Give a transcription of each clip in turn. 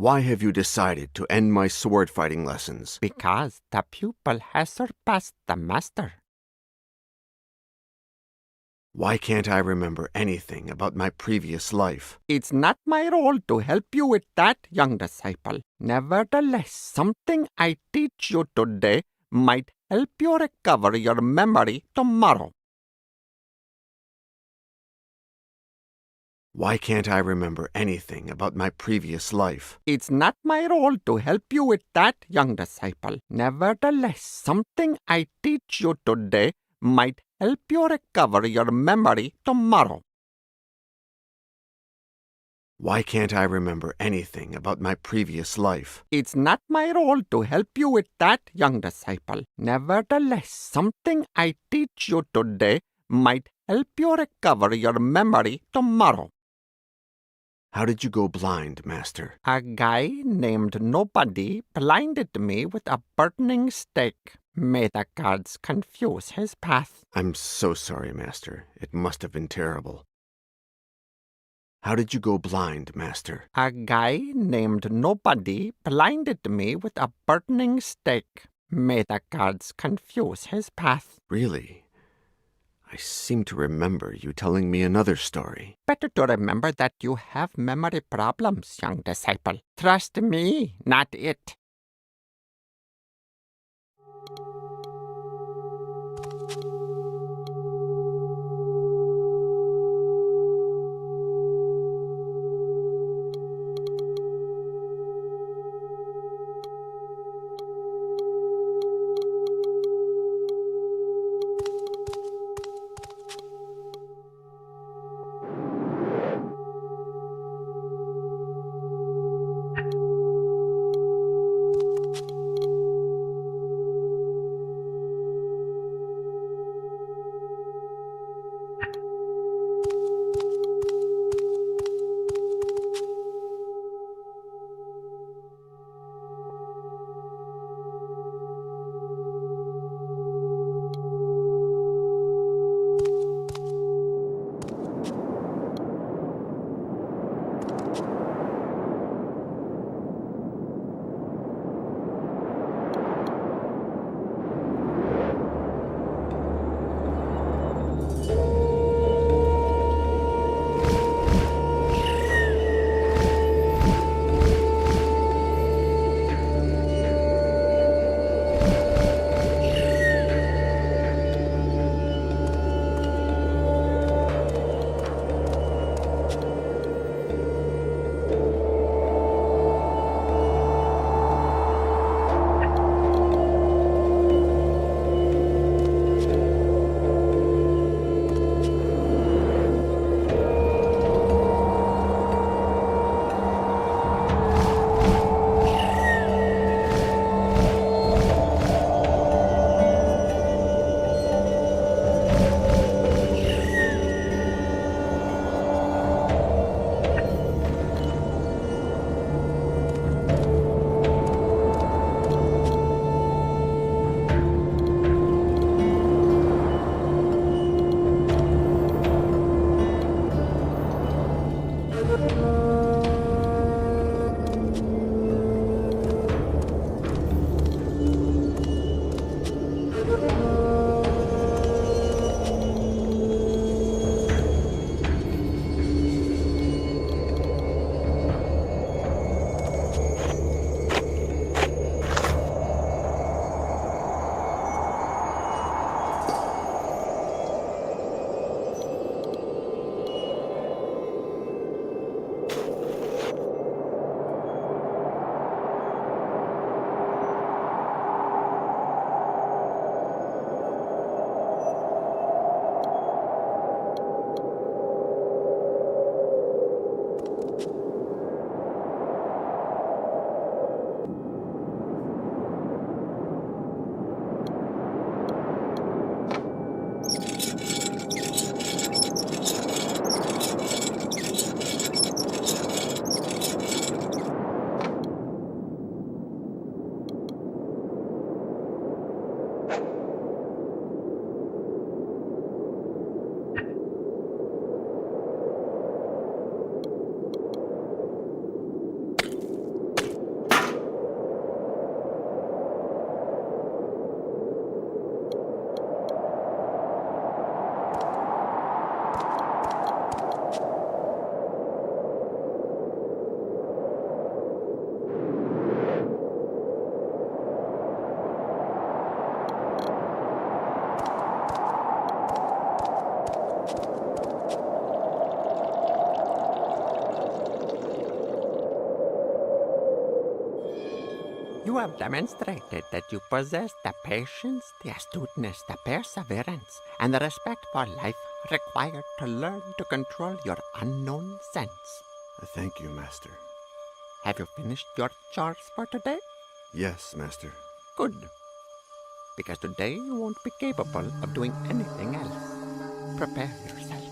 Why have you decided to end my sword fighting lessons? Because the pupil has surpassed the master. Why can't I remember anything about my previous life? It's not my role to help you with that, young disciple. Nevertheless, something I teach you today might help you recover your memory tomorrow. Why can't I remember anything about my previous life? It's not my role to help you with that, young disciple. Nevertheless, something I teach you today might help you recover your memory tomorrow. Why can't I remember anything about my previous life? It's not my role to help you with that, young disciple. Nevertheless, something I teach you today might help you recover your memory tomorrow. How did you go blind, Master? A guy named Nobody blinded me with a burning stake. May the gods confuse his path. I'm so sorry, Master. It must have been terrible. How did you go blind, Master? A guy named Nobody blinded me with a burning stake. May the gods confuse his path. Really? I seem to remember you telling me another story. Better to remember that you have memory problems, young disciple. Trust me, not it. You have demonstrated that you possess the patience, the astuteness, the perseverance, and the respect for life required to learn to control your unknown sense. Thank you, Master. Have you finished your chores for today? Yes, Master. Good. Because today you won't be capable of doing anything else. Prepare yourself.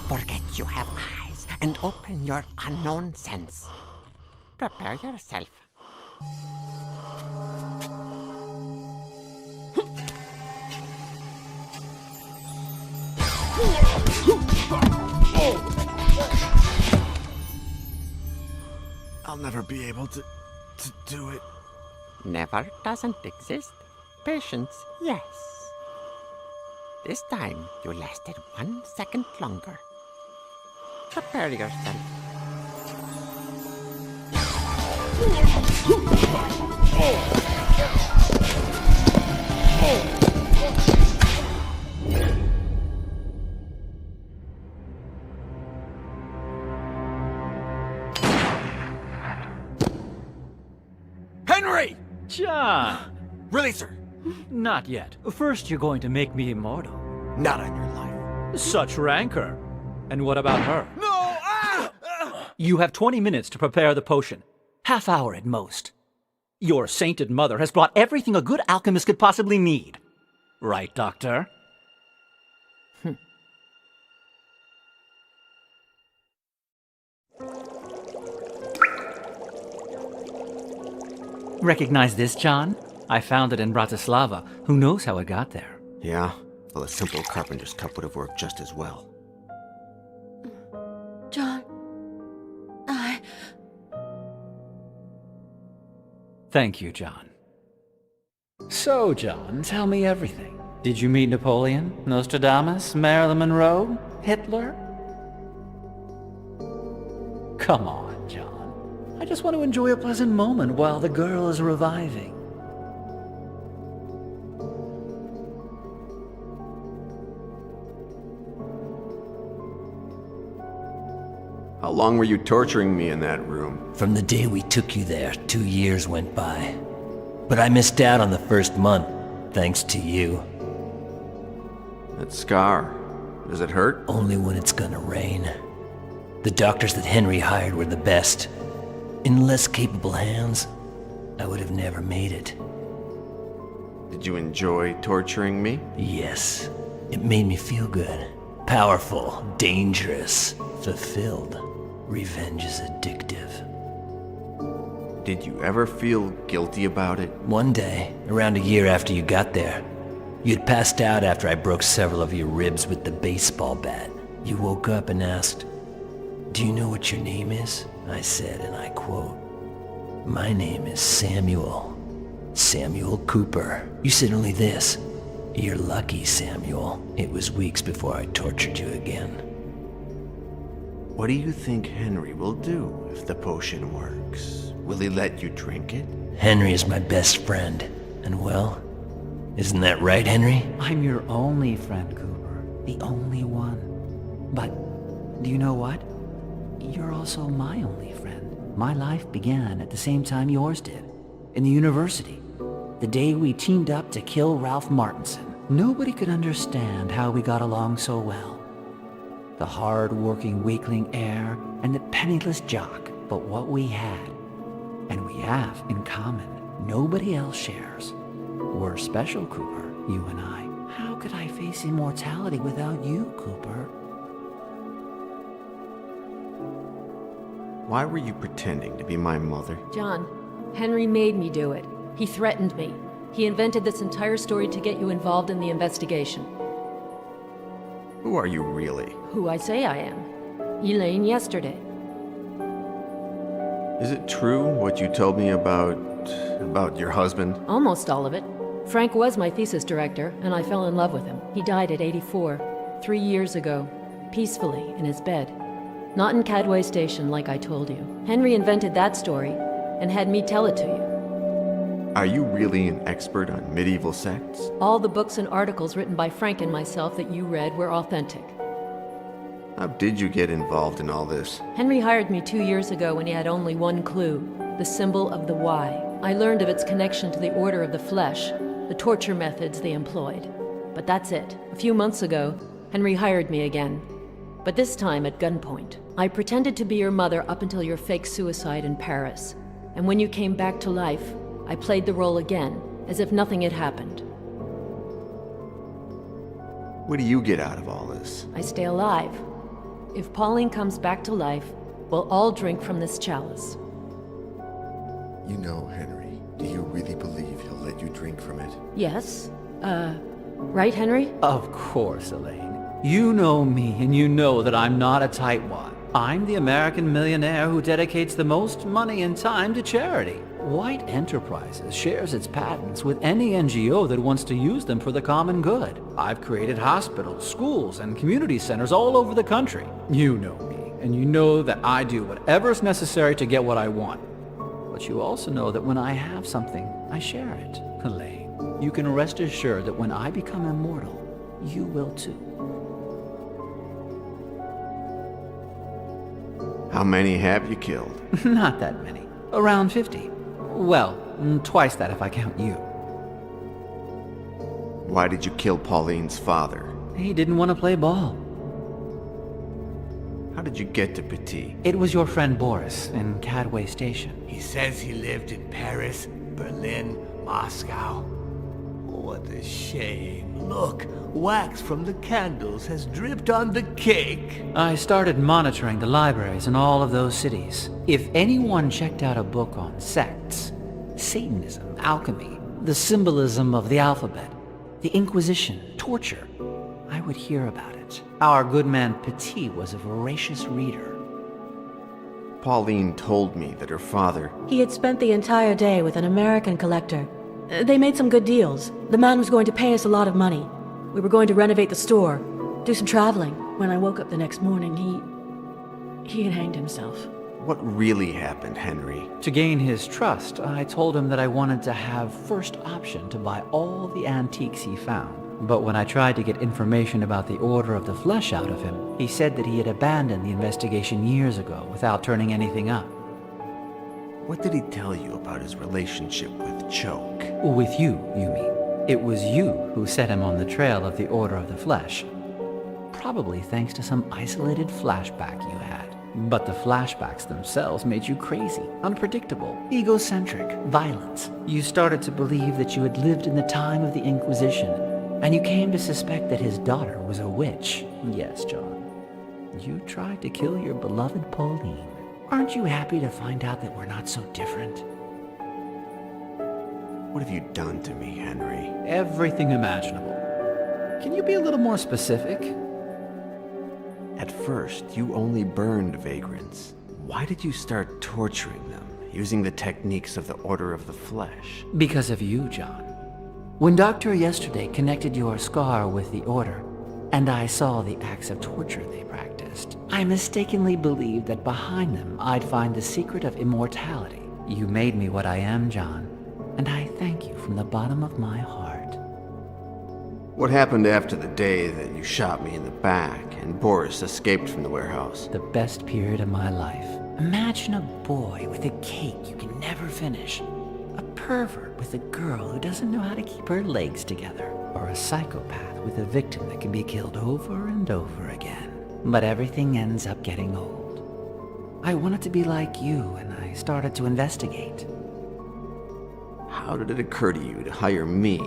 Forget you have eyes and open your unknown sense. Prepare yourself. I'll never be able to do it. Never doesn't exist. Patience, yes. This time you lasted 1 second longer. Prepare yourself. Henry! John! Release her! Not yet. First, you're going to make me immortal. Not on your life. Such rancor. And what about her? No! Ah! You have 20 minutes to prepare the potion. Half hour at most. Your sainted mother has brought everything a good alchemist could possibly need. Right, Doctor? Recognize this, John? I found it in Bratislava. Who knows how it got there? Yeah, well, a simple carpenter's cup would have worked just as well. John, Thank you, John. So, John, tell me everything. Did you meet Napoleon, Nostradamus, Marilyn Monroe, Hitler? Come on, John. I just want to enjoy a pleasant moment while the girl is reviving. How long were you torturing me in that room? From the day we took you there, 2 years went by. But I missed out on the first month, thanks to you. That scar, does it hurt? Only when it's gonna rain. The doctors that Henry hired were the best. In less capable hands, I would have never made it. Did you enjoy torturing me? Yes, it made me feel good. Powerful, dangerous, fulfilled. Revenge is addictive. Did you ever feel guilty about it? One day, around a year after you got there, you'd passed out after I broke several of your ribs with the baseball bat. You woke up and asked, "Do you know what your name is?" I said, and I quote, "My name is Samuel. Samuel Cooper." You said only this, "You're lucky, Samuel. It was weeks before I tortured you again." What do you think Henry will do if the potion works? Will he let you drink it? Henry is my best friend. And well, isn't that right, Henry? I'm your only friend, Cooper. The only one. But, do you know what? You're also my only friend. My life began at the same time yours did. In the university. The day we teamed up to kill Ralph Martinson. Nobody could understand how we got along so well. The hard-working weakling heir and the penniless jock. But what we had, and we have in common, nobody else shares. We're special, Cooper, you and I. How could I face immortality without you, Cooper? Why were you pretending to be my mother? John, Henry made me do it. He threatened me. He invented this entire story to get you involved in the investigation. Who are you really? Who I say I am. Elaine yesterday. Is it true what you told me about your husband? Almost all of it. Frank was my thesis director, and I fell in love with him. He died at 84, 3 years ago, peacefully in his bed. Not in Cadway Station, like I told you. Henry invented that story and had me tell it to you. Are you really an expert on medieval sects? All the books and articles written by Frank and myself that you read were authentic. How did you get involved in all this? Henry hired me 2 years ago when he had only one clue, the symbol of the Y. I learned of its connection to the Order of the Flesh, the torture methods they employed. But that's it. A few months ago, Henry hired me again. But this time at gunpoint. I pretended to be your mother up until your fake suicide in Paris. And when you came back to life, I played the role again, as if nothing had happened. What do you get out of all this? I stay alive. If Pauline comes back to life, we'll all drink from this chalice. You know, Henry, do you really believe he'll let you drink from it? Yes? Right, Henry? Of course, Elaine. You know me, and you know that I'm not a tightwad. I'm the American millionaire who dedicates the most money and time to charity. White Enterprises shares its patents with any NGO that wants to use them for the common good. I've created hospitals, schools, and community centers all over the country. You know me, and you know that I do whatever's necessary to get what I want. But you also know that when I have something, I share it. Elaine, you can rest assured that when I become immortal, you will too. How many have you killed? Not that many. Around 50. Well, twice that if I count you. Why did you kill Pauline's father? He didn't want to play ball. How did you get to Petit? It was your friend Boris in Cadway Station. He says he lived in Paris, Berlin, Moscow. What a shame. Look, wax from the candles has dripped on the cake. I started monitoring the libraries in all of those cities. If anyone checked out a book on sects, Satanism, alchemy, the symbolism of the alphabet, the Inquisition, torture, I would hear about it. Our good man Petit was a voracious reader. Pauline told me that her father... He had spent the entire day with an American collector. They made some good deals. The man was going to pay us a lot of money. We were going to renovate the store, do some traveling. When I woke up the next morning, he had hanged himself. What really happened, Henry? To gain his trust, I told him that I wanted to have first option to buy all the antiques he found. But when I tried to get information about the Order of the Flesh out of him, he said that he had abandoned the investigation years ago without turning anything up. What did he tell you about his relationship with Choke? With you, you mean? It was you who set him on the trail of the Order of the Flesh. Probably thanks to some isolated flashback you had. But the flashbacks themselves made you crazy, unpredictable, egocentric, violent. You started to believe that you had lived in the time of the Inquisition, and you came to suspect that his daughter was a witch. Yes, John. You tried to kill your beloved Pauline. Aren't you happy to find out that we're not so different? What have you done to me, Henry? Everything imaginable. Can you be a little more specific? At first, you only burned vagrants. Why did you start torturing them, using the techniques of the Order of the Flesh? Because of you, John. When Doctor yesterday connected your scar with the Order, and I saw the acts of torture they practiced, I mistakenly believed that behind them I'd find the secret of immortality. You made me what I am, John, and I thank you from the bottom of my heart. What happened after the day that you shot me in the back and Boris escaped from the warehouse? The best period of my life. Imagine a boy with a cake you can never finish. A pervert with a girl who doesn't know how to keep her legs together. Or a psychopath with a victim that can be killed over and over again. But everything ends up getting old. I wanted to be like you, and I started to investigate. How did it occur to you to hire me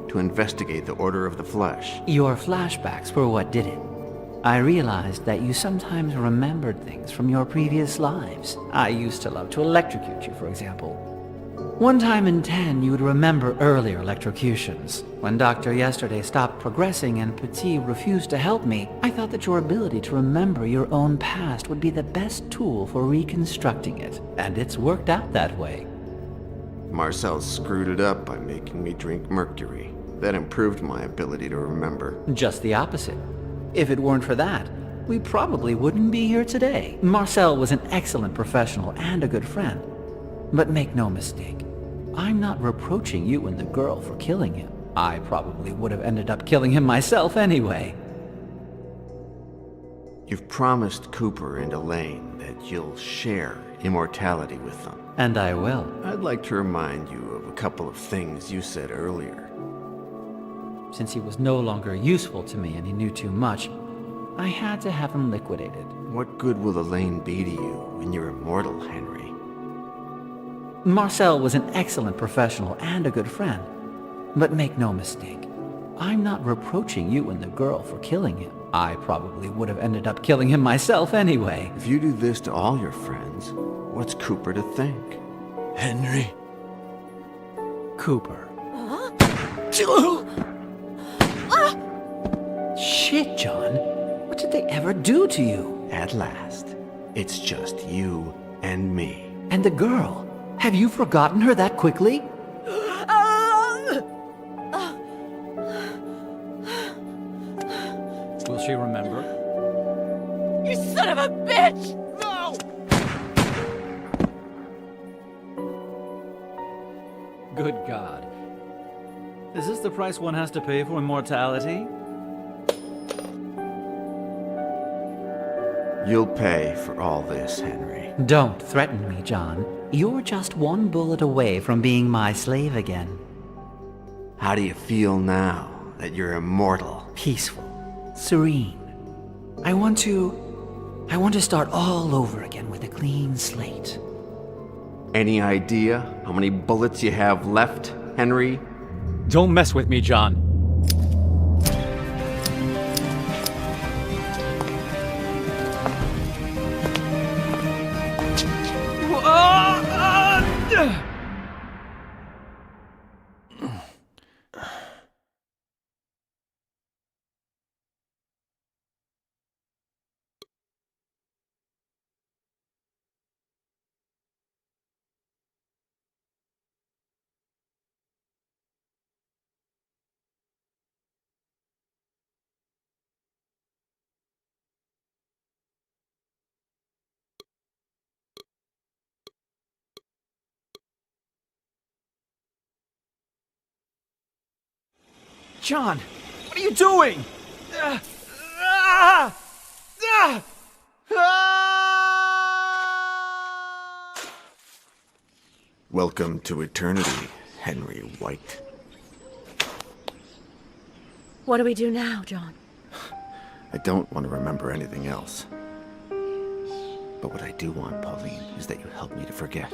to investigate the Order of the Flesh? Your flashbacks were what did it. I realized that you sometimes remembered things from your previous lives. I used to love to electrocute you, for example. One time in 10, you would remember earlier electrocutions. When Doctor yesterday stopped progressing and Petit refused to help me, I thought that your ability to remember your own past would be the best tool for reconstructing it. And it's worked out that way. Marcel screwed it up by making me drink mercury. That improved my ability to remember. Just the opposite. If it weren't for that, we probably wouldn't be here today. Marcel was an excellent professional and a good friend. But make no mistake, I'm not reproaching you and the girl for killing him. I probably would have ended up killing him myself anyway. You've promised Cooper and Elaine that you'll share immortality with them. And I will. I'd like to remind you of a couple of things you said earlier. Since he was no longer useful to me and he knew too much, I had to have him liquidated. What good will Elaine be to you when you're immortal, Henry? Marcel was an excellent professional and a good friend. But make no mistake, I'm not reproaching you and the girl for killing him. I probably would have ended up killing him myself anyway. If you do this to all your friends, what's Cooper to think? Henry. Cooper. Shit, John. What did they ever do to you? At last, it's just you and me. And the girl? Have you forgotten her that quickly? Will she remember? You son of a bitch! Good God. Is this the price one has to pay for immortality? You'll pay for all this, Henry. Don't threaten me, John. You're just one bullet away from being my slave again. How do you feel now that you're immortal? Peaceful. Serene. I want to start all over again with a clean slate. Any idea how many bullets you have left, Henry? Don't mess with me, John. John, what are you doing? Welcome to eternity, Henry White. What do we do now, John? I don't want to remember anything else. But what I do want, Pauline, is that you help me to forget.